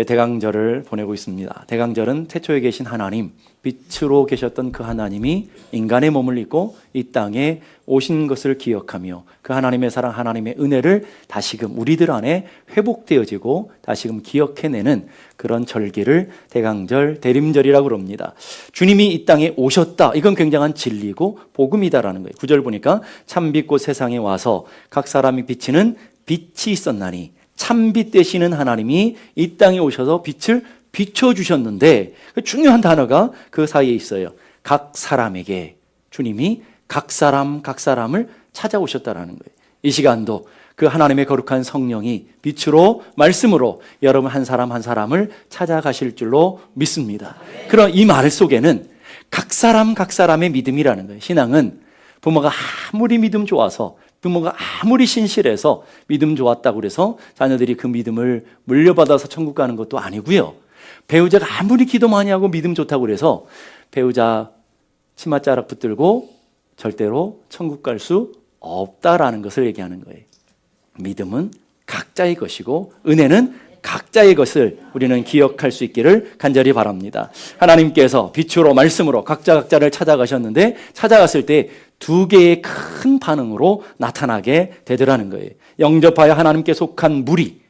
대강절을 보내고 있습니다. 대강절은 태초에 계신 하나님, 빛으로 계셨던 그 하나님이 인간의 몸을 입고 이 땅에 오신 것을 기억하며 그 하나님의 사랑, 하나님의 은혜를 다시금 우리들 안에 회복되어지고 다시금 기억해내는 그런 절기를 대강절, 대림절이라고 그럽니다. 주님이 이 땅에 오셨다. 이건 굉장한 진리고 복음이다라는 거예요. 9절 보니까 참빛 곧 세상에 와서 각 사람이 비치는 빛이 있었나니, 참빛 되시는 하나님이 이 땅에 오셔서 빛을 비춰주셨는데 중요한 단어가 그 사이에 있어요. 각 사람에게 주님이 각 사람을 찾아오셨다라는 거예요. 이 시간도 그 하나님의 거룩한 성령이 빛으로 말씀으로 여러분 한 사람 한 사람을 찾아가실 줄로 믿습니다. 그런 이 말 속에는 각 사람의 믿음이라는 거예요. 신앙은 부모가 아무리 믿음 좋아서, 부모가 아무리 신실해서 믿음 좋았다고 그래서 자녀들이 그 믿음을 물려받아서 천국 가는 것도 아니고요. 배우자가 아무리 기도 많이 하고 믿음 좋다고 그래서 배우자 치맛자락 붙들고 절대로 천국 갈 수 없다라는 것을 얘기하는 거예요. 믿음은 각자의 것이고 은혜는 각자의 것을 우리는 기억할 수 있기를 간절히 바랍니다. 하나님께서 빛으로 말씀으로 각자를 찾아가셨는데 찾아갔을 때 두 개의 큰 반응으로 나타나게 되더라는 거예요. 영접하여 하나님께 속한 무리,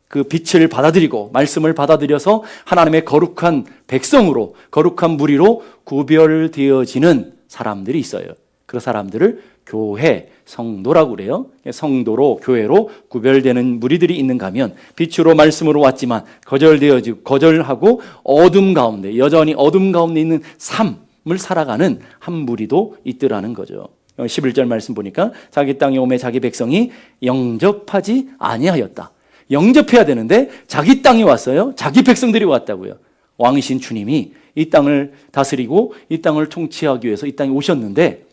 그 빛을 받아들이고 말씀을 받아들여서 하나님의 거룩한 백성으로, 거룩한 무리로 구별되어지는 사람들이 있어요. 그 사람들을 교회, 성도라고 그래요. 성도로, 교회로 구별되는 무리들이 있는가 하면 빛으로 말씀으로 왔지만 거절하고 어둠 가운데, 여전히 어둠 가운데 있는 삶을 살아가는 한 무리도 있더라는 거죠. 11절 말씀 보니까 자기 땅에 오매 자기 백성이 영접하지 아니하였다. 영접해야 되는데 자기 땅에 왔어요. 자기 백성들이 왔다고요. 왕이신 주님이 이 땅을 다스리고 이 땅을 통치하기 위해서 이 땅에 오셨는데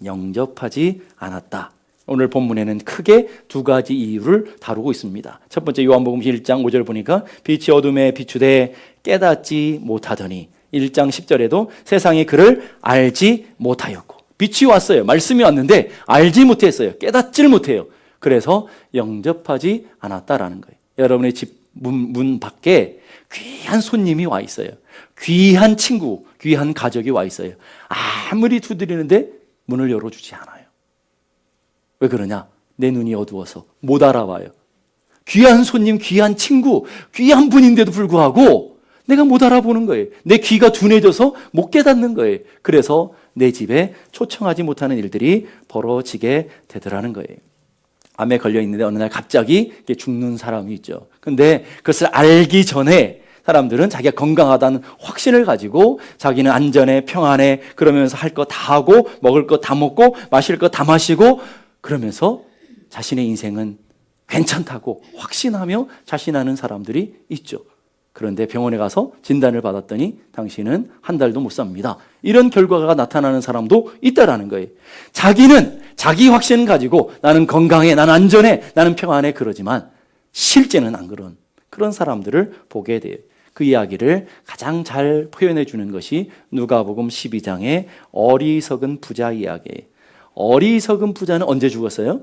영접하지 않았다. 오늘 본문에는 크게 두 가지 이유를 다루고 있습니다. 첫 번째 요한복음 1장 5절 보니까 빛이 어둠에 비추되 깨닫지 못하더니, 1장 10절에도 세상이 그를 알지 못하였고, 빛이 왔어요. 말씀이 왔는데 알지 못했어요. 깨닫지를 못해요. 그래서 영접하지 않았다라는 거예요. 여러분의 집 문 밖에 귀한 손님이 와 있어요. 귀한 친구, 귀한 가족이 와 있어요. 아무리 두드리는데 문을 열어주지 않아요. 왜 그러냐? 내 눈이 어두워서 못 알아봐요. 귀한 손님, 귀한 친구, 귀한 분인데도 불구하고 내가 못 알아보는 거예요. 내 귀가 둔해져서 못 깨닫는 거예요. 그래서 내 집에 초청하지 못하는 일들이 벌어지게 되더라는 거예요. 암에 걸려 있는데 어느 날 갑자기 죽는 사람이 있죠. 근데 그것을 알기 전에 사람들은 자기가 건강하다는 확신을 가지고 자기는 안전해, 평안해, 그러면서 할 거 다 하고 먹을 거 다 먹고 마실 거 다 마시고 그러면서 자신의 인생은 괜찮다고 확신하며 자신하는 사람들이 있죠. 그런데 병원에 가서 진단을 받았더니 당신은 한 달도 못 삽니다. 이런 결과가 나타나는 사람도 있다라는 거예요. 자기는 자기 확신을 가지고 나는 건강해, 나는 안전해, 나는 평안해 그러지만 실제는 안 그런 사람들을 보게 돼요. 그 이야기를 가장 잘 표현해 주는 것이 누가복음 12장의 어리석은 부자 이야기예요. 어리석은 부자는 언제 죽었어요?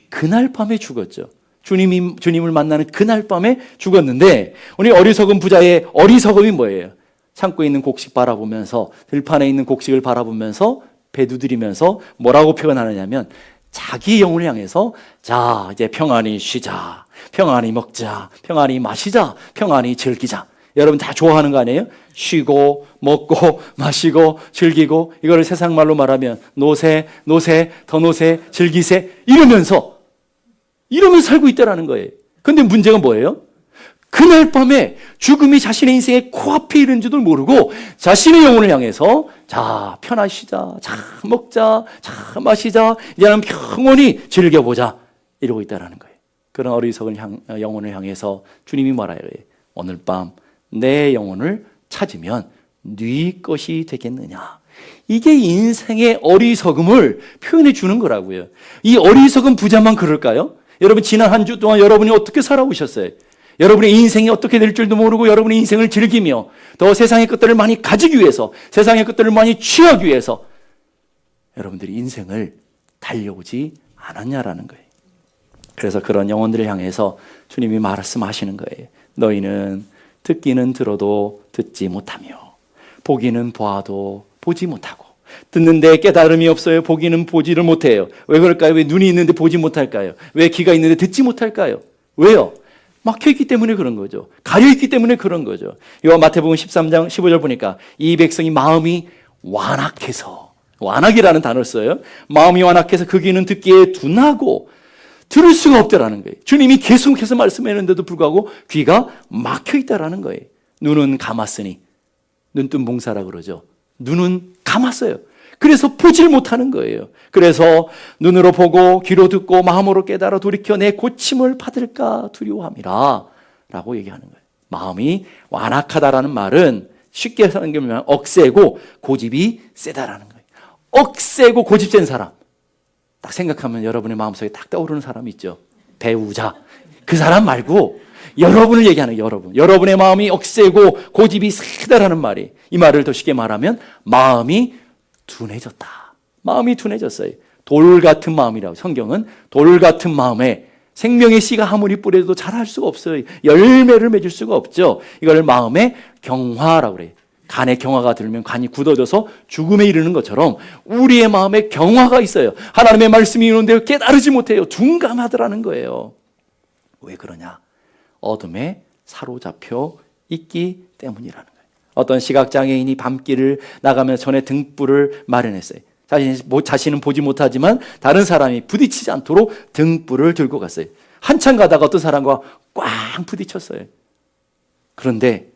그날 밤에 죽었죠. 주님을 만나는 그날 밤에 죽었는데, 우리 어리석은 부자의 어리석음이 뭐예요? 창고에 있는 곡식 바라보면서, 들판에 있는 곡식을 바라보면서 배 두드리면서 뭐라고 표현하느냐면 자기 영혼을 향해서 자 이제 평안히 쉬자, 평안히 먹자, 평안히 마시자, 평안히 즐기자. 여러분 다 좋아하는 거 아니에요? 쉬고 먹고 마시고 즐기고, 이거를 세상 말로 말하면 노세, 더 노세, 즐기세 이러면서 살고 있다라는 거예요. 근데 문제가 뭐예요? 그날 밤에 죽음이 자신의 인생의 코앞에 이른 줄도 모르고 자신의 영혼을 향해서 자 편하게 쉬자, 자 먹자, 자 마시자, 이제는 평온히 즐겨보자 이러고 있다라는 거예요. 그런 어리석은 영혼을 향해서 주님이 말해요. 오늘 밤 내 영혼을 찾으면 네 것이 되겠느냐. 이게 인생의 어리석음을 표현해 주는 거라고요. 이 어리석은 부자만 그럴까요? 여러분 지난 한 주 동안 여러분이 어떻게 살아오셨어요? 여러분의 인생이 어떻게 될 줄도 모르고 여러분의 인생을 즐기며 더 세상의 것들을 많이 가지기 위해서, 세상의 것들을 많이 취하기 위해서 여러분들이 인생을 달려오지 않았냐라는 거예요. 그래서 그런 영혼들을 향해서 주님이 말씀하시는 거예요. 너희는 듣기는 들어도 듣지 못하며 보기는 보아도 보지 못하고 듣는데 깨달음이 없어요. 보기는 보지를 못해요. 왜 그럴까요? 왜 눈이 있는데 보지 못할까요? 왜 귀가 있는데 듣지 못할까요? 왜요? 막혀있기 때문에 그런 거죠. 가려있기 때문에 그런 거죠. 요 마태복음 13장 15절 보니까 이 백성이 마음이 완악해서, 완악이라는 단어를 써요. 마음이 완악해서 그 귀는 듣기에 둔하고 들을 수가 없다라는 거예요. 주님이 계속해서 말씀했는데도 불구하고 귀가 막혀있다라는 거예요. 눈은 감았으니, 눈뜬 봉사라 그러죠. 눈은 감았어요. 그래서 보질 못하는 거예요. 그래서 눈으로 보고 귀로 듣고 마음으로 깨달아 돌이켜 내 고침을 받을까 두려워함이라 라고 얘기하는 거예요. 마음이 완악하다라는 말은 쉽게 설명하면 억세고 고집이 세다라는 거예요. 억세고 고집센 사람, 딱 생각하면 여러분의 마음속에 딱 떠오르는 사람 있죠. 배우자. 그 사람 말고 여러분을 얘기하는 거예요. 여러분의 마음이 억세고 고집이 세다라는 말이, 이 말을 더 쉽게 말하면 마음이 둔해졌다. 마음이 둔해졌어요. 돌 같은 마음이라고. 성경은 돌 같은 마음에 생명의 씨가 아무리 뿌려도 자랄 수가 없어요. 열매를 맺을 수가 없죠. 이걸 마음의 경화라고 그래요. 간에 경화가 들면 간이 굳어져서 죽음에 이르는 것처럼 우리의 마음에 경화가 있어요. 하나님의 말씀이 있는데 깨달지 못해요. 둔감하더라는 거예요. 왜 그러냐? 어둠에 사로잡혀 있기 때문이라는 거예요. 어떤 시각장애인이 밤길을 나가면서 전에 등불을 마련했어요. 자신은 보지 못하지만 다른 사람이 부딪히지 않도록 등불을 들고 갔어요. 한참 가다가 어떤 사람과 꽝 부딪혔어요. 그런데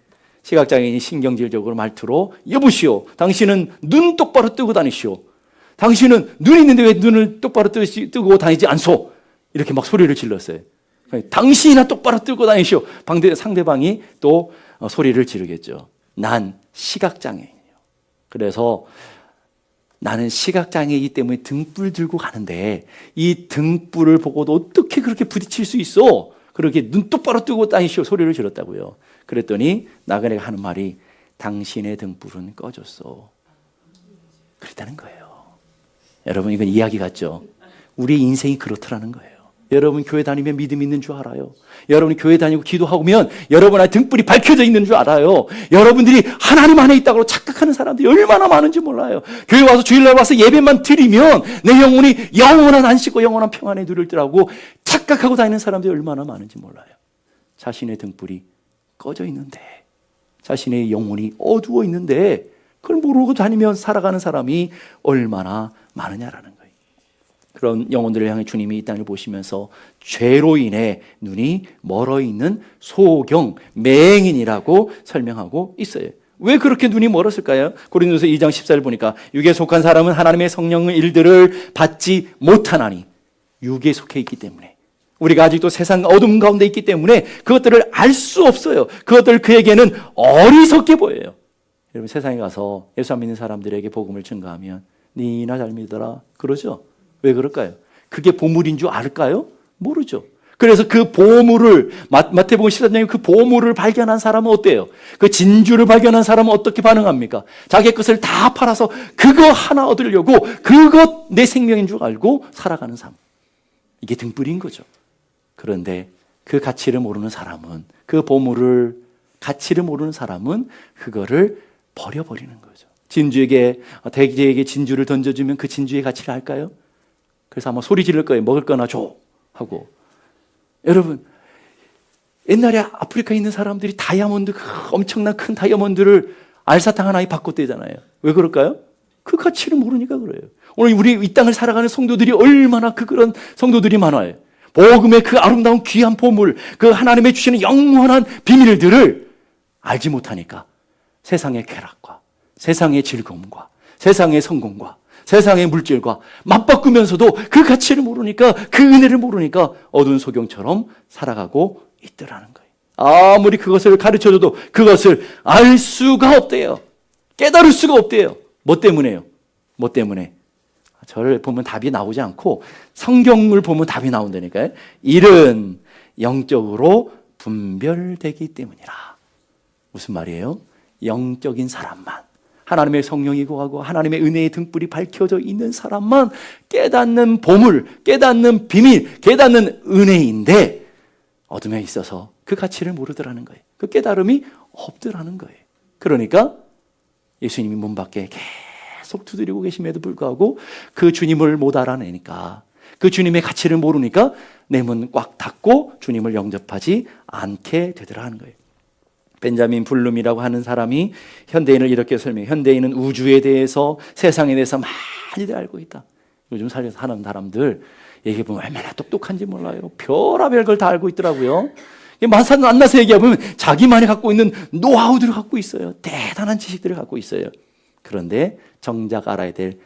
시각장애인이 신경질적으로 말투로, 여보시오, 당신은 눈 똑바로 뜨고 다니시오. 당신은 눈이 있는데 왜 눈을 똑바로 뜨고 다니지 않소? 이렇게 막 소리를 질렀어요. 당신이나 똑바로 뜨고 다니시오. 상대방이 또 소리를 지르겠죠. 난 시각장애인이에요. 그래서 나는 시각장애이기 때문에 등불 들고 가는데 이 등불을 보고도 어떻게 그렇게 부딪힐 수 있어? 그렇게 눈 똑바로 뜨고 다니시오 소리를 질렀다고요. 그랬더니 나그네가 하는 말이, 당신의 등불은 꺼졌어. 그랬다는 거예요. 여러분, 이건 이야기 같죠? 우리 인생이 그렇더라는 거예요. 여러분 교회 다니면 믿음 있는 줄 알아요. 여러분이 교회 다니고 기도하면 여러분 안에 등불이 밝혀져 있는 줄 알아요. 여러분들이 하나님 안에 있다고 착각하는 사람들이 얼마나 많은지 몰라요. 교회 와서 주일날 와서 예배만 드리면 내 영혼이 영원한 안식과 영원한 평안에 누릴 때라고 착각하고 다니는 사람들이 얼마나 많은지 몰라요. 자신의 등불이 꺼져 있는데, 자신의 영혼이 어두워 있는데 그걸 모르고 다니면 살아가는 사람이 얼마나 많으냐라는 거예요. 그런 영혼들을 향해 주님이 이 땅을 보시면서 죄로 인해 눈이 멀어 있는 소경, 맹인이라고 설명하고 있어요. 왜 그렇게 눈이 멀었을까요? 고린도서 2장 14절 보니까 육에 속한 사람은 하나님의 성령의 일들을 받지 못하나니, 육에 속해 있기 때문에, 우리가 아직도 세상 어둠 가운데 있기 때문에 그것들을 알 수 없어요. 그것들 그에게는 어리석게 보여요. 여러분, 세상에 가서 예수 안 믿는 사람들에게 복음을 증거하면 니나 잘 믿어라 그러죠. 왜 그럴까요? 그게 보물인 줄 알까요? 모르죠. 그래서 그 보물을, 마태복음 14장에 그 보물을 발견한 사람은 어때요? 그 진주를 발견한 사람은 어떻게 반응합니까? 자기 것을 다 팔아서 그거 하나 얻으려고 그것 내 생명인 줄 알고 살아가는 삶. 이게 등불인 거죠. 그런데 그 가치를 모르는 사람은, 그 보물을 가치를 모르는 사람은 그거를 버려버리는 거죠. 대지에게 진주를 던져주면 그 진주의 가치를 알까요? 그래서 아마 소리 지를 거예요. 먹을 거나 줘 하고. 여러분, 옛날에 아프리카에 있는 사람들이 다이아몬드, 엄청난 큰 다이아몬드를 알사탕 하나에 바꿨대잖아요. 왜 그럴까요? 그 가치를 모르니까 그래요. 오늘 우리 이 땅을 살아가는 성도들이 얼마나 그런 성도들이 많아요. 복음의 그 아름다운 귀한 보물, 그 하나님의 주시는 영원한 비밀들을 알지 못하니까 세상의 쾌락과 세상의 즐거움과 세상의 성공과 세상의 물질과 맞바꾸면서도 그 가치를 모르니까, 그 은혜를 모르니까 어두운 소경처럼 살아가고 있더라는 거예요. 아무리 그것을 가르쳐줘도 그것을 알 수가 없대요. 깨달을 수가 없대요. 뭐 때문에요? 뭐 때문에? 저를 보면 답이 나오지 않고 성경을 보면 답이 나온다니까요. 일은 영적으로 분별되기 때문이라. 무슨 말이에요? 영적인 사람만, 하나님의 성령이 거하고 하나님의 은혜의 등불이 밝혀져 있는 사람만 깨닫는 보물, 깨닫는 비밀, 깨닫는 은혜인데 어둠에 있어서 그 가치를 모르더라는 거예요. 그 깨달음이 없더라는 거예요. 그러니까 예수님이 문 밖에 계속 두드리고 계심에도 불구하고 그 주님을 못 알아내니까, 그 주님의 가치를 모르니까 내 문 꽉 닫고 주님을 영접하지 않게 되더라는 거예요. 벤자민 블룸이라고 하는 사람이 현대인을 이렇게 설명해요. 현대인은 우주에 대해서, 세상에 대해서 많이들 알고 있다. 요즘 살면서 사는 사람들 얘기해 보면 얼마나 똑똑한지 몰라요. 별의별 걸 다 알고 있더라고요. 만나서 얘기해보면 자기만이 갖고 있는 노하우들을 갖고 있어요. 대단한 지식들을 갖고 있어요. 그런데 정작 알아야 될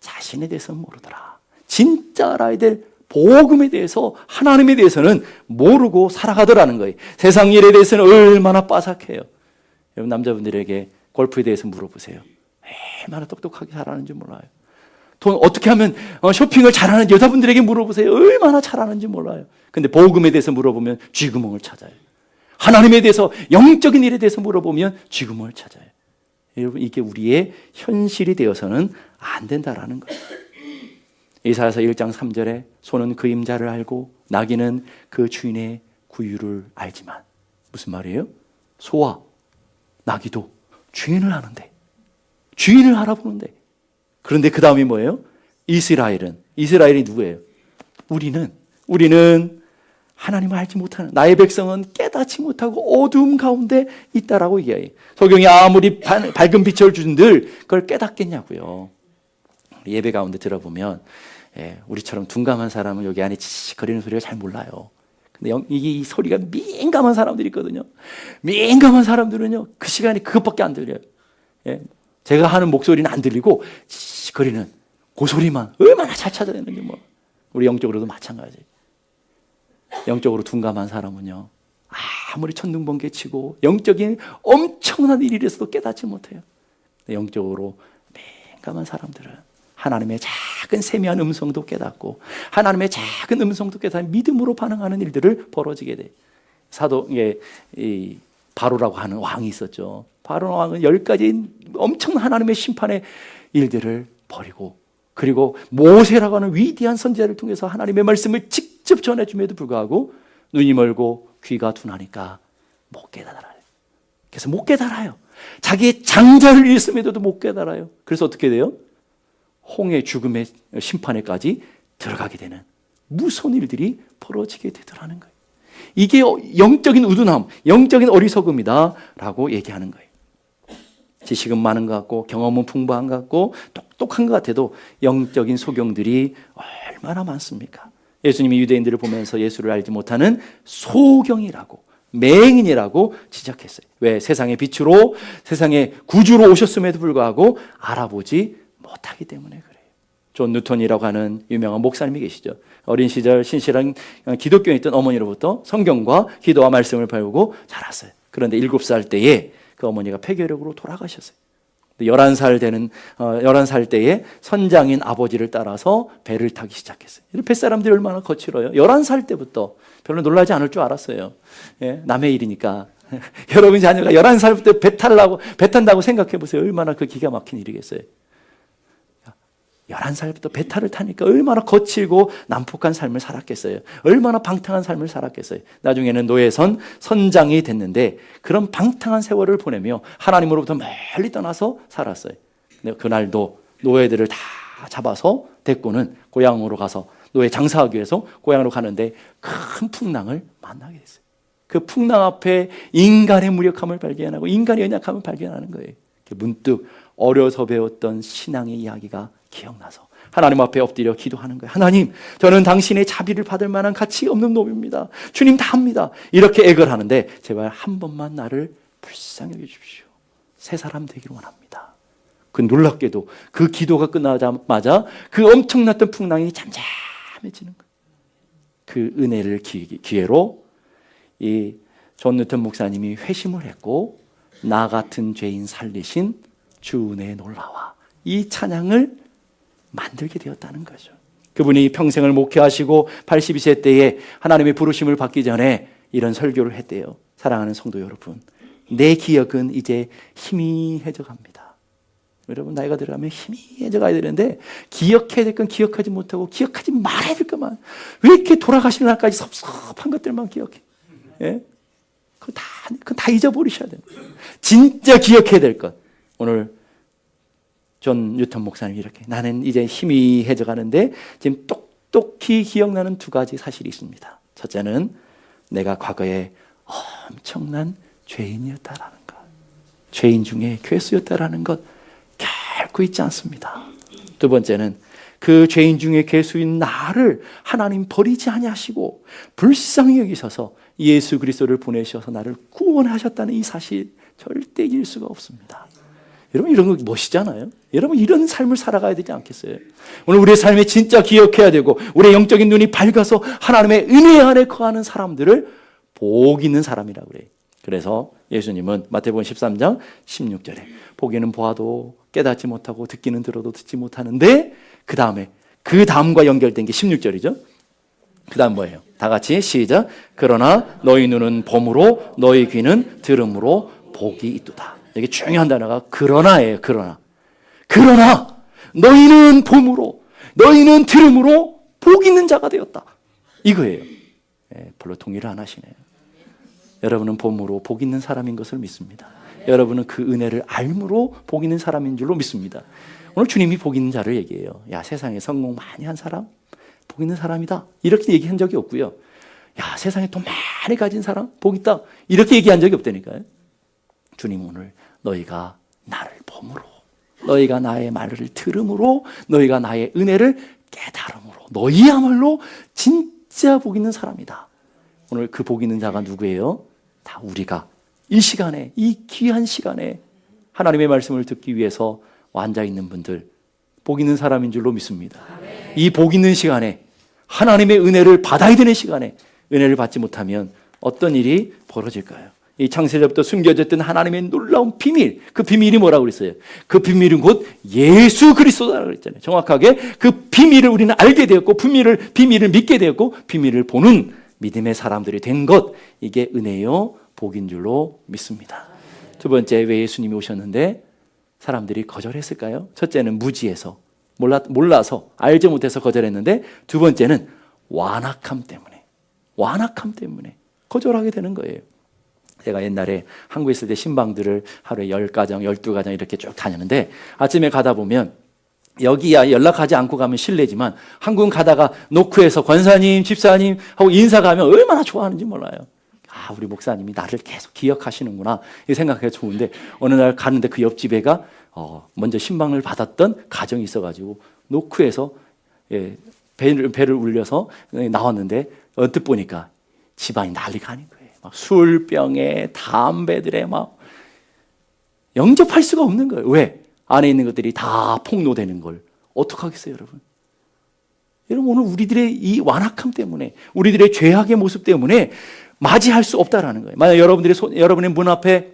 자신에 대해서는 모르더라. 진짜 알아야 될 복음에 대해서, 하나님에 대해서는 모르고 살아가더라는 거예요. 세상 일에 대해서는 얼마나 빠삭해요. 여러분, 남자분들에게 골프에 대해서 물어보세요. 얼마나 똑똑하게 잘하는지 몰라요. 돈 어떻게 하면 쇼핑을 잘하는 여자분들에게 물어보세요. 얼마나 잘하는지 몰라요. 근데 복음에 대해서 물어보면 쥐구멍을 찾아요. 하나님에 대해서, 영적인 일에 대해서 물어보면 쥐구멍을 찾아요. 여러분, 이게 우리의 현실이 되어서는 안 된다라는 거예요. 이사야서 1장 3절에 소는 그 임자를 알고 나귀는 그 주인의 구유를 알지만, 무슨 말이에요? 소와 나귀도 주인을 아는데, 주인을 알아보는데, 그런데 그 다음이 뭐예요? 이스라엘이 누구예요? 우리는 하나님을 알지 못하는, 나의 백성은 깨닫지 못하고 어두움 가운데 있다라고 얘기해요. 성경이 아무리 밝은 빛을 주는들 그걸 깨닫겠냐고요. 예배 가운데 들어보면 우리처럼 둔감한 사람은 여기 안에 지직거리는 소리가 잘 몰라요. 근데 이 소리가 민감한 사람들이 있거든요. 민감한 사람들은요, 그 시간에 그것밖에 안 들려요. 제가 하는 목소리는 안 들리고 지직거리는 그 소리만 얼마나 잘 찾아내는지 뭐. 우리 영적으로도 마찬가지. 영적으로 둔감한 사람은요, 아무리 천둥번개 치고 영적인 엄청난 일이라서도 깨닫지 못해요. 영적으로 민감한 사람들은 하나님의 작은 세미한 음성도 깨닫고, 하나님의 작은 음성도 깨닫는 믿음으로 반응하는 일들을 벌어지게 돼. 이 바로라고 하는 왕이 있었죠. 바로 왕은 10가지 엄청난 하나님의 심판의 일들을 벌이고, 그리고 모세라고 하는 위대한 선지자를 통해서 하나님의 말씀을 직접 전해줌에도 불구하고 눈이 멀고 귀가 둔하니까 못 깨달아요. 그래서 못 깨달아요. 자기의 장자를 잃었음에도 못 깨달아요. 그래서 어떻게 돼요? 홍해 죽음의 심판에까지 들어가게 되는 무서운 일들이 벌어지게 되더라는 거예요. 이게 영적인 우둔함, 영적인 어리석음이다라고 얘기하는 거예요. 지식은 많은 것 같고 경험은 풍부한 것 같고 똑똑한 것 같아도 영적인 소경들이 얼마나 많습니까? 예수님이 유대인들을 보면서 예수를 알지 못하는 소경이라고, 맹인이라고 지적했어요. 왜? 세상의 빛으로, 세상의 구주로 오셨음에도 불구하고 알아보지 못하기 때문에 그래요. 존 뉴턴이라고 하는 유명한 목사님이 계시죠. 어린 시절 신실한 기독교에 있던 어머니로부터 성경과 기도와 말씀을 배우고 자랐어요. 그런데 7살 때에 그 어머니가 폐결핵으로 돌아가셨어요. 11살 때에 선장인 아버지를 따라서 배를 타기 시작했어요. 뱃사람들이 얼마나 거칠어요. 11살 때부터 별로 놀라지 않을 줄 알았어요. 남의 일이니까. 여러분 자녀가 11살부터 배 탄다고 생각해 보세요. 얼마나 그 기가 막힌 일이겠어요. 11살부터 배탈을 타니까 얼마나 거칠고 난폭한 삶을 살았겠어요. 얼마나 방탕한 삶을 살았겠어요. 나중에는 노예선 선장이 됐는데 그런 방탕한 세월을 보내며 하나님으로부터 멀리 떠나서 살았어요. 근데 그날도 노예들을 다 잡아서 데리고는 고향으로 가서 노예 장사하기 위해서 고향으로 가는데 큰 풍랑을 만나게 됐어요. 그 풍랑 앞에 인간의 무력함을 발견하고 인간의 연약함을 발견하는 거예요. 문득 어려서 배웠던 신앙의 이야기가 기억나서 하나님 앞에 엎드려 기도하는 거예요. 하나님, 저는 당신의 자비를 받을 만한 가치 없는 놈입니다. 주님 다 합니다. 이렇게 애걸 하는데 제발 한 번만 나를 불쌍히 여겨주십시오. 새 사람 되기를 원합니다. 그 놀랍게도 그 기도가 끝나자마자 그 엄청났던 풍랑이 잠잠해지는 거예요. 그 은혜를 기회로 이 존 뉴턴 목사님이 회심을 했고 나 같은 죄인 살리신 주 은혜의 놀라와 이 찬양을 만들게 되었다는 거죠. 그분이 평생을 목회하시고 82세 때에 하나님의 부르심을 받기 전에 이런 설교를 했대요. 사랑하는 성도 여러분, 내 기억은 이제 희미해져 갑니다. 여러분 나이가 들어가면 희미해져 가야 되는데 기억해야 될 건 기억하지 못하고 기억하지 말아야 될 것만 왜 이렇게 돌아가시는 날까지 섭섭한 것들만 기억해? 예? 그거 다 잊어버리셔야 돼요. 진짜 기억해야 될 것. 오늘 존 뉴턴 목사님이 이렇게 나는 이제 희미해져 가는데 지금 똑똑히 기억나는 두 가지 사실이 있습니다. 첫째는 내가 과거에 엄청난 죄인이었다라는 것. 죄인 중에 괴수였다라는 것 결코 잊지 않습니다. 두 번째는 그 죄인 중에 괴수인 나를 하나님 버리지 아니하시고 불쌍히 여기셔서 예수 그리스도를 보내셔서 나를 구원하셨다는 이 사실 절대 잊을 수가 없습니다. 여러분 이런 거 멋있잖아요. 여러분 이런 삶을 살아가야 되지 않겠어요? 오늘 우리의 삶에 진짜 기억해야 되고 우리의 영적인 눈이 밝아서 하나님의 은혜 안에 거하는 사람들을 복 있는 사람이라고 그래요. 그래서 예수님은 마태복음 13장 16절에 보기는 보아도 깨닫지 못하고 듣기는 들어도 듣지 못하는데 그 다음과 연결된 게 16절이죠. 그 다음 뭐예요? 다 같이 시작. 그러나 너희 눈은 봄으로 너희 귀는 들음으로 복이 있도다. 여기 중요한 단어가 그러나예요. 그러나 너희는 봄으로 너희는 들음으로 복 있는 자가 되었다. 이거예요. 별로 동의를 안 하시네요. 여러분은 봄으로 복 있는 사람인 것을 믿습니다. 여러분은 그 은혜를 알므로 복 있는 사람인 줄로 믿습니다. 오늘 주님이 복 있는 자를 얘기해요. 야, 세상에 성공 많이 한 사람 복 있는 사람이다 이렇게 얘기한 적이 없고요. 야, 세상에 돈 많이 가진 사람 복 있다 이렇게 얘기한 적이 없다니까요. 주님 오늘 너희가 나를 봄으로 너희가 나의 말을 들음으로 너희가 나의 은혜를 깨달음으로 너희야말로 진짜 복 있는 사람이다. 오늘 그 복 있는 자가 누구예요? 다 우리가 이 시간에 이 귀한 시간에 하나님의 말씀을 듣기 위해서 앉아있는 분들 복 있는 사람인 줄로 믿습니다. 이 복 있는 시간에 하나님의 은혜를 받아야 되는 시간에 은혜를 받지 못하면 어떤 일이 벌어질까요? 이 창세전부터 숨겨졌던 하나님의 놀라운 비밀, 그 비밀이 뭐라고 그랬어요? 그 비밀은 곧 예수 그리스도라고 그랬잖아요. 정확하게 그 비밀을 우리는 알게 되었고 비밀을 믿게 되었고 비밀을 보는 믿음의 사람들이 된 것, 이게 은혜요 복인 줄로 믿습니다. 두 번째, 왜 예수님이 오셨는데 사람들이 거절했을까요? 첫째는 무지해서 몰라서 알지 못해서 거절했는데 두 번째는 완악함 때문에 거절하게 되는 거예요. 제가 옛날에 한국에 있을 때 신방들을 하루에 10가정, 12가정 이렇게 쭉 다녔는데 아침에 가다 보면 여기야 연락하지 않고 가면 실례지만 한국은 가다가 노크에서 권사님, 집사님 하고 인사가면 얼마나 좋아하는지 몰라요. 아, 우리 목사님이 나를 계속 기억하시는구나 이 생각하기가 좋은데 어느 날 가는데 그 옆집애가 먼저 신방을 받았던 가정이 있어가지고 노크에서 배를 울려서 나왔는데 언뜻 보니까 집안이 난리가 아닌 거예요. 막 술병에 담배들에 막 영접할 수가 없는 거예요. 왜? 안에 있는 것들이 다 폭로되는 걸 어떡하겠어요, 여러분? 여러분 오늘 우리들의 이 완악함 때문에 우리들의 죄악의 모습 때문에 맞이할 수 없다라는 거예요. 만약 여러분의 문 앞에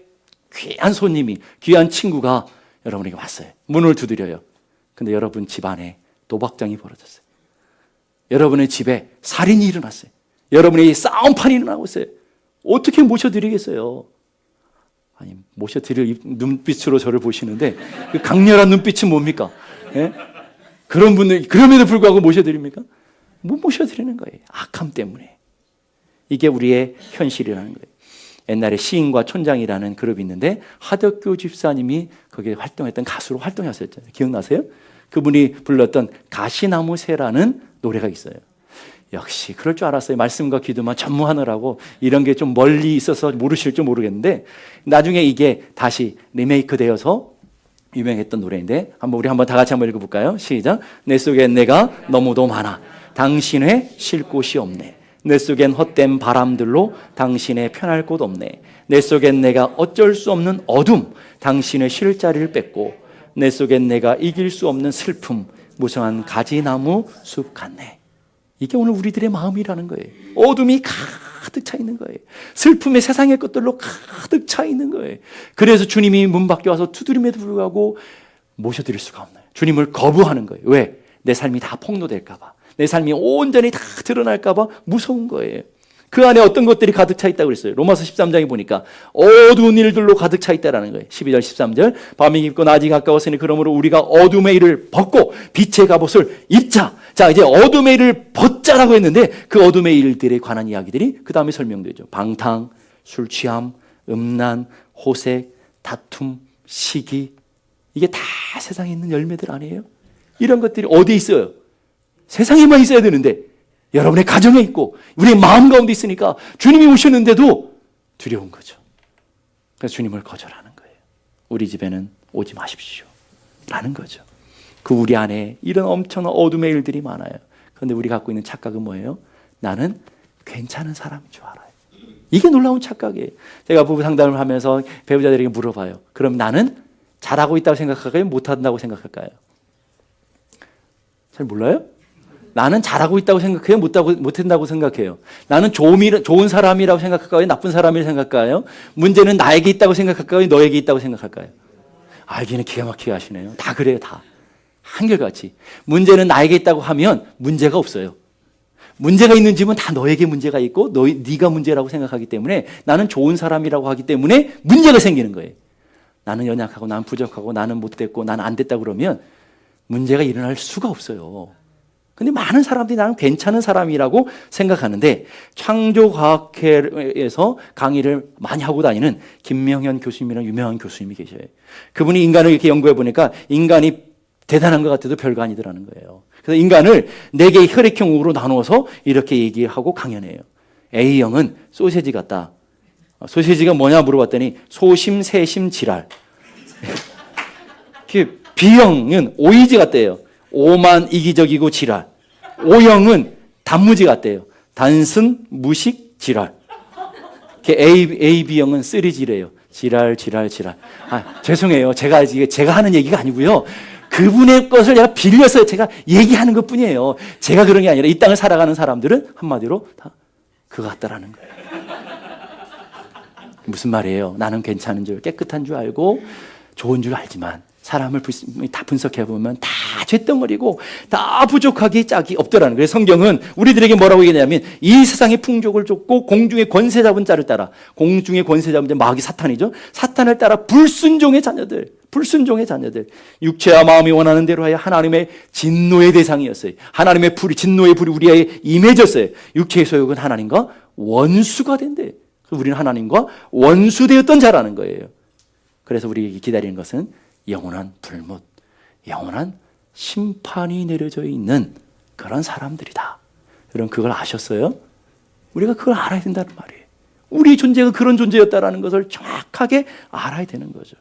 귀한 손님이 귀한 친구가 여러분에게 왔어요. 문을 두드려요. 근데 여러분 집 안에 도박장이 벌어졌어요. 여러분의 집에 살인이 일어났어요. 여러분의 싸움판이 일어나고 있어요. 어떻게 모셔드리겠어요? 아니, 모셔드릴 눈빛으로 저를 보시는데 그 강렬한 눈빛은 뭡니까? 예? 그런 분들 그럼에도 불구하고 모셔드립니까? 못 모셔드리는 거예요. 악함 때문에. 이게 우리의 현실이라는 거예요. 옛날에 시인과 촌장이라는 그룹이 있는데 하덕교 집사님이 거기에 활동했던 가수로 활동했었잖아요. 기억나세요? 그분이 불렀던 가시나무 새라는 노래가 있어요. 역시 그럴 줄 알았어요. 말씀과 기도만 전무하느라고 이런 게 좀 멀리 있어서 모르실 줄 모르겠는데 나중에 이게 다시 리메이크 되어서 유명했던 노래인데 우리 한번 다 같이 한번 읽어볼까요? 시작. 내 속엔 내가 너무도 많아 당신의 쉴 곳이 없네. 내 속엔 헛된 바람들로 당신의 편할 곳 없네. 내 속엔 내가 어쩔 수 없는 어둠 당신의 쉴 자리를 뺏고 내 속엔 내가 이길 수 없는 슬픔 무성한 가지나무 숲 같네. 이게 오늘 우리들의 마음이라는 거예요. 어둠이 가득 차 있는 거예요. 슬픔의 세상의 것들로 가득 차 있는 거예요. 그래서 주님이 문 밖에 와서 두드림에도 불구하고 모셔드릴 수가 없나요? 주님을 거부하는 거예요. 왜? 내 삶이 다 폭로될까 봐. 내 삶이 온전히 다 드러날까 봐 무서운 거예요. 그 안에 어떤 것들이 가득 차 있다고 그랬어요. 로마서 13장에 보니까 어두운 일들로 가득 차 있다라는 거예요. 12절 13절 밤이 깊고 낮이 가까웠으니 그러므로 우리가 어둠의 일을 벗고 빛의 갑옷을 입자. 자, 이제 어둠의 일을 벗자라고 했는데 그 어둠의 일들에 관한 이야기들이 그 다음에 설명되죠. 방탕, 술 취함, 음란, 호색, 다툼, 시기. 이게 다 세상에 있는 열매들 아니에요? 이런 것들이 어디에 있어요? 세상에만 있어야 되는데 여러분의 가정에 있고 우리의 마음 가운데 있으니까 주님이 오셨는데도 두려운 거죠. 그래서 주님을 거절하는 거예요. 우리 집에는 오지 마십시오 라는 거죠. 그 우리 안에 이런 엄청난 어둠의 일들이 많아요. 그런데 우리 갖고 있는 착각은 뭐예요? 나는 괜찮은 사람인 줄 알아요. 이게 놀라운 착각이에요. 제가 부부 상담을 하면서 배우자들에게 물어봐요. 그럼 나는 잘하고 있다고 생각할까요? 못한다고 생각할까요? 잘 몰라요? 나는 잘하고 있다고 생각해요? 못한다고 생각해요? 나는 좋은 사람이라고 생각할까요? 나쁜 사람이라고 생각할까요? 문제는 나에게 있다고 생각할까요? 너에게 있다고 생각할까요? 알기는 기가 막히게 하시네요. 다 그래요, 다. 한결같이. 문제는 나에게 있다고 하면 문제가 없어요. 문제가 있는 집은 다 너에게 문제가 있고 네가 문제라고 생각하기 때문에 나는 좋은 사람이라고 하기 때문에 문제가 생기는 거예요. 나는 연약하고 나는 부족하고 나는 못됐고 나는 안 됐다고 그러면 문제가 일어날 수가 없어요. 근데 많은 사람들이 나는 괜찮은 사람이라고 생각하는데 창조과학회에서 강의를 많이 하고 다니는 김명현 교수님이라는 유명한 교수님이 계셔요. 그분이 인간을 이렇게 연구해 보니까 인간이 대단한 것 같아도 별거 아니더라는 거예요. 그래서 인간을 4개의 혈액형으로 나누어서 이렇게 얘기하고 강연해요. A형은 소세지 같다. 소세지가 뭐냐 물어봤더니 소심, 세심, 지랄. B형은 오이지 같대요. 오만, 이기적이고 지랄. O형은 단무지 같대요. 단순, 무식, 지랄. B형은 쓰리지래요. 지랄. 죄송해요. 제가 하는 얘기가 아니고요. 그분의 것을 제가 빌려서 제가 얘기하는 것 뿐이에요. 제가 그런 게 아니라 이 땅을 살아가는 사람들은 한마디로 다 그거 같다라는 거예요. 무슨 말이에요? 나는 괜찮은 줄, 깨끗한 줄 알고 좋은 줄 알지만 사람을 다 분석해보면 다 죄덩어리고 다 부족하기 짝이 없더라는 거예요. 성경은 우리들에게 뭐라고 얘기하냐면 이 세상의 풍족을 쫓고 공중의 권세 잡은 자를 따라, 공중의 권세 잡은 자 마귀 사탄이죠. 사탄을 따라 불순종의 자녀들, 육체와 마음이 원하는 대로 하여 하나님의 진노의 대상이었어요. 하나님의 진노의 불이 우리에게 임해졌어요. 육체의 소욕은 하나님과 원수가 된대. 우리는 하나님과 원수되었던 자라는 거예요. 그래서 우리에게 기다리는 것은 영원한 불못, 영원한 심판이 내려져 있는 그런 사람들이다. 여러분 그걸 아셨어요? 우리가 그걸 알아야 된다는 말이에요. 우리 존재가 그런 존재였다는 것을 정확하게 알아야 되는 거죠.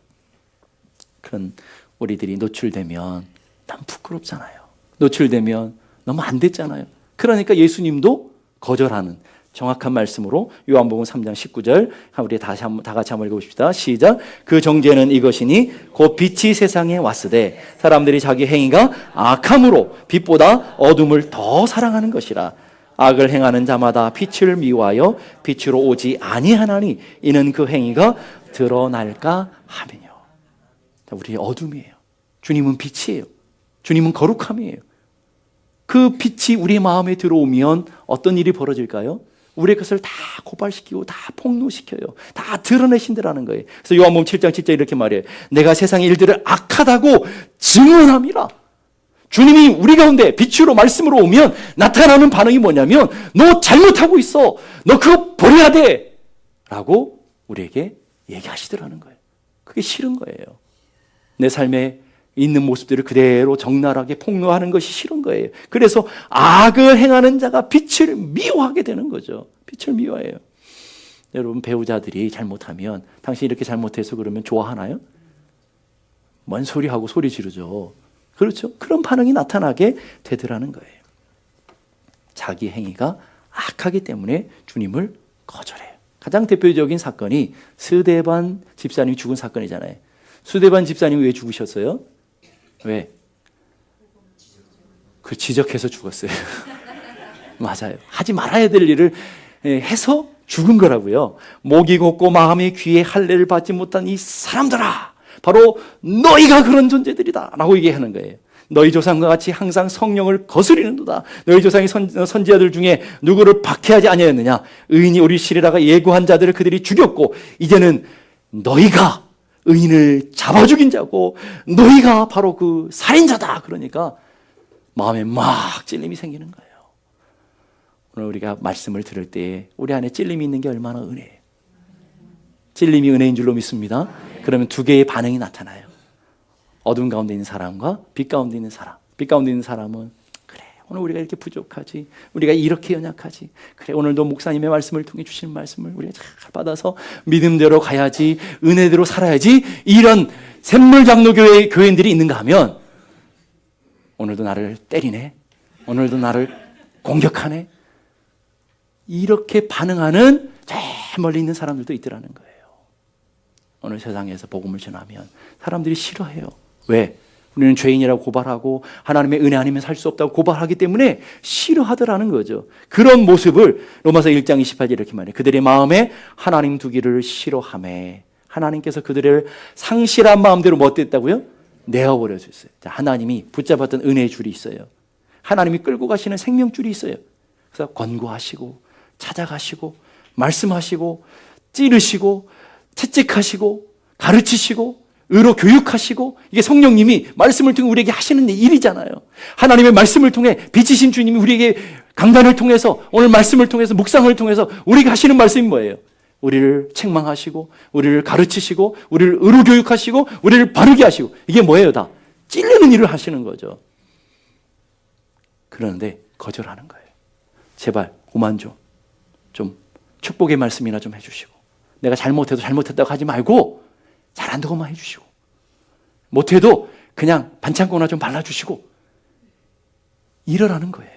그런 우리들이 노출되면 참 부끄럽잖아요. 노출되면 너무 안 됐잖아요. 그러니까 예수님도 거절하는 정확한 말씀으로 요한복음 3장 19절 우리 다 같이 한번 읽어봅시다. 시작. 그 정죄는 이것이니 곧 빛이 세상에 왔으되 사람들이 자기 행위가 악함으로 빛보다 어둠을 더 사랑하는 것이라. 악을 행하는 자마다 빛을 미워하여 빛으로 오지 아니하나니 이는 그 행위가 드러날까 함이뇨. 우리 어둠이에요. 주님은 빛이에요. 주님은 거룩함이에요. 그 빛이 우리 마음에 들어오면 어떤 일이 벌어질까요? 우리의 것을 다 고발시키고 다 폭로시켜요. 다 드러내신다라는 거예요. 그래서 요한복음 7장 7절 이렇게 말해요. 내가 세상의 일들을 악하다고 증언함이라. 주님이 우리 가운데 빛으로 말씀으로 오면 나타나는 반응이 뭐냐면 너 잘못하고 있어. 너 그거 버려야 돼. 라고 우리에게 얘기하시더라는 거예요. 그게 싫은 거예요. 내 삶에 있는 모습들을 그대로 적나라하게 폭로하는 것이 싫은 거예요. 그래서 악을 행하는 자가 빛을 미워하게 되는 거죠. 빛을 미워해요. 여러분 배우자들이 잘못하면 당신이 이렇게 잘못해서 그러면 좋아하나요? 뭔 소리하고 소리 지르죠. 그렇죠? 그런 반응이 나타나게 되더라는 거예요. 자기 행위가 악하기 때문에 주님을 거절해요. 가장 대표적인 사건이 스데반 집사님이 죽은 사건이잖아요. 스데반 집사님이 왜 죽으셨어요? 왜? 그 지적해서 죽었어요. 맞아요. 하지 말아야 될 일을 해서 죽은 거라고요. 목이 곱고 마음이 귀에 할례를 받지 못한 이 사람들아, 바로 너희가 그런 존재들이다 라고 얘기하는 거예요. 너희 조상과 같이 항상 성령을 거스리는도다. 너희 조상의 선지자들 중에 누구를 박해하지 아니하였느냐. 의인이 우리 시리라가 예고한 자들을 그들이 죽였고 이제는 너희가 의인을 잡아 죽인 자고 너희가 바로 그 살인자다. 그러니까 마음에 막 찔림이 생기는 거예요. 오늘 우리가 말씀을 들을 때 우리 안에 찔림이 있는 게 얼마나 은혜예요. 찔림이 은혜인 줄로 믿습니다. 그러면 두 개의 반응이 나타나요. 어둠 가운데 있는 사람과 빛 가운데 있는 사람. 빛 가운데 있는 사람은 그래 오늘 우리가 이렇게 부족하지, 우리가 이렇게 연약하지, 그래 오늘도 목사님의 말씀을 통해 주신 말씀을 우리가 잘 받아서 믿음대로 가야지, 은혜대로 살아야지, 이런 샘물장로교회 교인들이 있는가 하면 오늘도 나를 때리네, 오늘도 나를 공격하네, 이렇게 반응하는 저 멀리 있는 사람들도 있더라는 거예요. 오늘 세상에서 복음을 전하면 사람들이 싫어해요. 왜? 우리는 죄인이라고 고발하고 하나님의 은혜 아니면 살 수 없다고 고발하기 때문에 싫어하더라는 거죠. 그런 모습을 로마서 1장 28절 이렇게 말해요. 그들의 마음에 하나님 두기를 싫어하매 하나님께서 그들을 상실한 마음대로 뭐 어땠다고요? 내어버려 줬어요. 하나님이 붙잡았던 은혜의 줄이 있어요. 하나님이 끌고 가시는 생명줄이 있어요. 그래서 권고하시고 찾아가시고 말씀하시고 찌르시고 채찍하시고 가르치시고 의로 교육하시고, 이게 성령님이 말씀을 통해 우리에게 하시는 일이잖아요. 하나님의 말씀을 통해 빛이신 주님이 우리에게 강단을 통해서, 오늘 말씀을 통해서, 묵상을 통해서 우리에게 하시는 말씀이 뭐예요? 우리를 책망하시고 우리를 가르치시고 우리를 의로 교육하시고 우리를 바르게 하시고, 이게 뭐예요? 다 찔리는 일을 하시는 거죠. 그런데 거절하는 거예요. 제발 그만 좀 축복의 말씀이나 좀 해주시고, 내가 잘못해도 잘못했다고 하지 말고 잘한다고만 해주시고, 못해도 그냥 반창고나 좀 발라주시고 이러라는 거예요.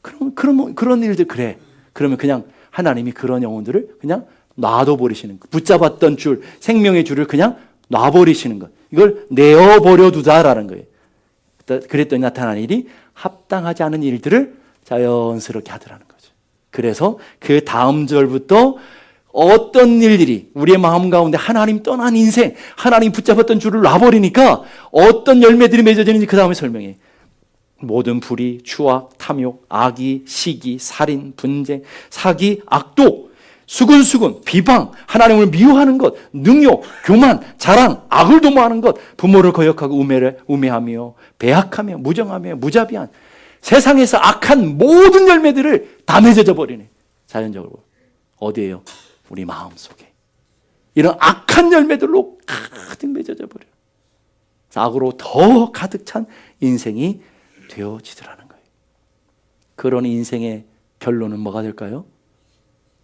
그런 일들, 그래. 그러면 그냥 하나님이 그런 영혼들을 그냥 놔둬버리시는 거. 붙잡았던 줄, 생명의 줄을 그냥 놔버리시는 거. 이걸 내어버려 두다라는 거예요. 그랬더니 나타난 일이 합당하지 않은 일들을 자연스럽게 하더라는 거죠. 그래서 그 다음 절부터 어떤 일들이 우리의 마음 가운데 하나님 떠난 인생, 하나님 붙잡았던 줄을 놔버리니까 어떤 열매들이 맺어지는지 그 다음에 설명해. 모든 불의, 추악, 탐욕, 악의, 시기, 살인, 분쟁, 사기, 악독, 수근수근, 비방, 하나님을 미워하는 것, 능욕, 교만, 자랑, 악을 도모하는 것, 부모를 거역하고 우매하며 배악하며 무정하며 무자비한, 세상에서 악한 모든 열매들을 다 맺어져 버리네. 자연적으로. 어디예요? 우리 마음속에. 이런 악한 열매들로 가득 맺어져 버려요. 악으로 더 가득 찬 인생이 되어지더라는 거예요. 그런 인생의 결론은 뭐가 될까요?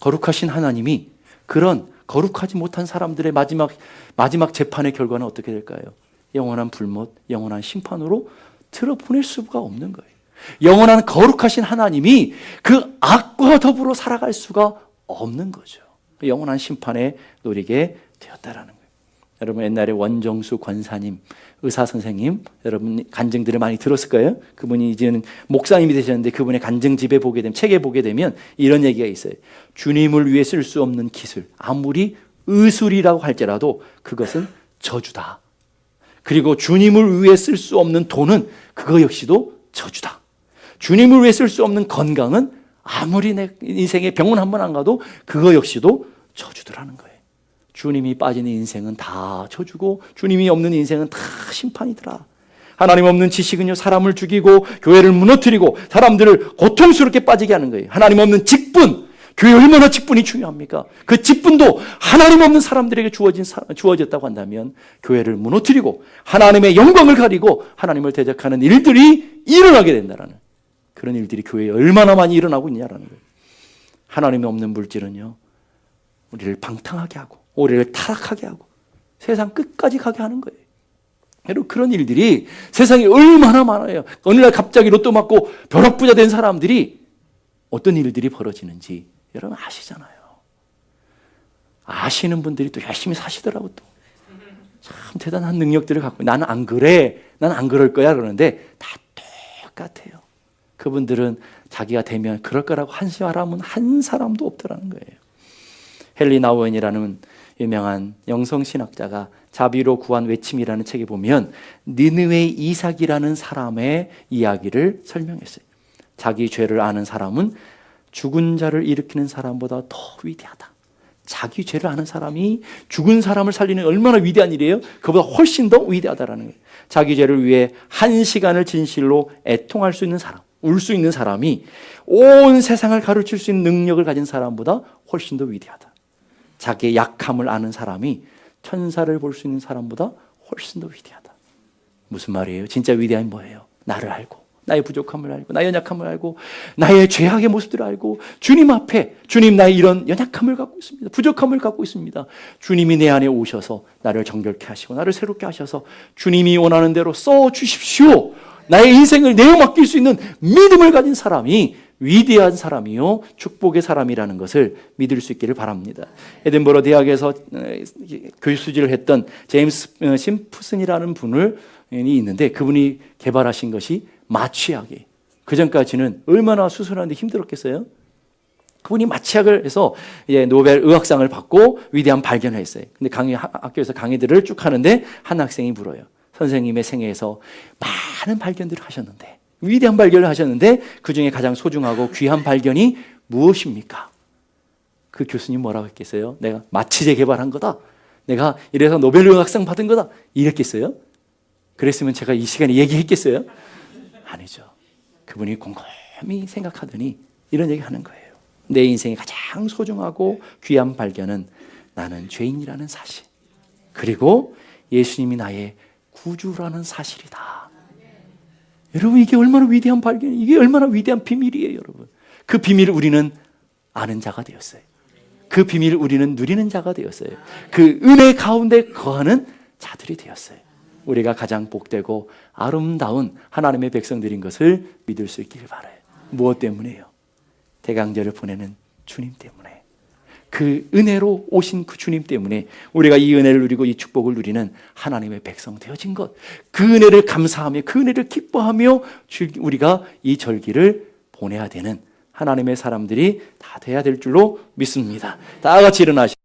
거룩하신 하나님이 그런 거룩하지 못한 사람들의 마지막 재판의 결과는 어떻게 될까요? 영원한 불못, 영원한 심판으로 틀어보낼 수가 없는 거예요. 영원한 거룩하신 하나님이 그 악과 더불어 살아갈 수가 없는 거죠. 영원한 심판에 놓이게 되었다라는 거예요. 여러분 옛날에 원정수 권사님, 의사 선생님, 여러분 간증들을 많이 들었을 거예요. 그분이 이제는 목사님이 되셨는데 그분의 간증집에 보게 되면, 책에 보게 되면 이런 얘기가 있어요. 주님을 위해 쓸 수 없는 기술, 아무리 의술이라고 할지라도 그것은 저주다. 그리고 주님을 위해 쓸 수 없는 돈은 그거 역시도 저주다. 주님을 위해 쓸 수 없는 건강은 아무리 내 인생에 병원 한 번 안 가도 그거 역시도 저주더라는 거예요. 주님이 빠진 인생은 다 저주고 주님이 없는 인생은 다 심판이더라. 하나님 없는 지식은요, 사람을 죽이고 교회를 무너뜨리고 사람들을 고통스럽게 빠지게 하는 거예요. 하나님 없는 직분, 교회 얼마나 직분이 중요합니까? 그 직분도 하나님 없는 사람들에게 주어졌다고 한다면 교회를 무너뜨리고 하나님의 영광을 가리고 하나님을 대적하는 일들이 일어나게 된다는, 그런 일들이 교회에 얼마나 많이 일어나고 있냐라는 거예요. 하나님이 없는 물질은요, 우리를 방탕하게 하고 우리를 타락하게 하고 세상 끝까지 가게 하는 거예요. 여러분 그런 일들이 세상에 얼마나 많아요. 어느 날 갑자기 로또 맞고 벼락부자 된 사람들이 어떤 일들이 벌어지는지 여러분 아시잖아요. 아시는 분들이 또 열심히 사시더라고. 또 참 대단한 능력들을 갖고, 나는 안 그래, 난 안 그럴 거야 그러는데 다 똑같아요. 그분들은 자기가 되면 그럴 거라고 한 사람도 없더라는 거예요. 헨리 나우엔이라는 유명한 영성신학자가 자비로 구한 외침이라는 책에 보면 느느웨 이삭이라는 사람의 이야기를 설명했어요. 자기 죄를 아는 사람은 죽은 자를 일으키는 사람보다 더 위대하다. 자기 죄를 아는 사람이 죽은 사람을 살리는 얼마나 위대한 일이에요? 그보다 훨씬 더 위대하다라는 거예요. 자기 죄를 위해 1시간을 진실로 애통할 수 있는 사람, 울 수 있는 사람이 온 세상을 가르칠 수 있는 능력을 가진 사람보다 훨씬 더 위대하다. 자기의 약함을 아는 사람이 천사를 볼 수 있는 사람보다 훨씬 더 위대하다. 무슨 말이에요? 진짜 위대함이 뭐예요? 나를 알고, 나의 부족함을 알고, 나의 연약함을 알고, 나의 죄악의 모습들을 알고, 주님 앞에, 주님 나의 이런 연약함을 갖고 있습니다. 부족함을 갖고 있습니다. 주님이 내 안에 오셔서 나를 정결케 하시고 나를 새롭게 하셔서 주님이 원하는 대로 써주십시오. 나의 인생을 내어 맡길 수 있는 믿음을 가진 사람이 위대한 사람이요 축복의 사람이라는 것을 믿을 수 있기를 바랍니다. 에든버러 대학에서 교수직을 했던 제임스 심프슨이라는 분이 있는데 그분이 개발하신 것이 마취약이에요. 그 전까지는 얼마나 수술하는데 힘들었겠어요? 그분이 마취약을 해서 노벨 의학상을 받고 위대한 발견을 했어요. 근데 학교에서 강의들을 쭉 하는데 한 학생이 물어요. 선생님의 생애에서 많은 발견들을 하셨는데, 위대한 발견을 하셨는데 그 중에 가장 소중하고 귀한 발견이 무엇입니까? 그 교수님 뭐라고 했겠어요? 내가 마취제 개발한 거다. 내가 이래서 노벨 의학상 받은 거다. 이랬겠어요? 그랬으면 제가 이 시간에 얘기했겠어요? 아니죠. 그분이 곰곰이 생각하더니 이런 얘기 하는 거예요. 내 인생에 가장 소중하고 귀한 발견은 나는 죄인이라는 사실, 그리고 예수님이 나의 구주라는 사실이다. 여러분, 이게 얼마나 위대한 발견이에요. 이게 얼마나 위대한 비밀이에요, 여러분. 그 비밀을 우리는 아는 자가 되었어요. 그 비밀을 우리는 누리는 자가 되었어요. 그 은혜 가운데 거하는 자들이 되었어요. 우리가 가장 복되고 아름다운 하나님의 백성들인 것을 믿을 수 있기를 바라요. 무엇 때문에요? 대강절을 보내는 주님 때문에. 그 은혜로 오신 그 주님 때문에 우리가 이 은혜를 누리고 이 축복을 누리는 하나님의 백성 되어진 것, 그 은혜를 감사하며 그 은혜를 기뻐하며 우리가 이 절기를 보내야 되는 하나님의 사람들이 다 돼야 될 줄로 믿습니다. 다 같이 일어나시죠.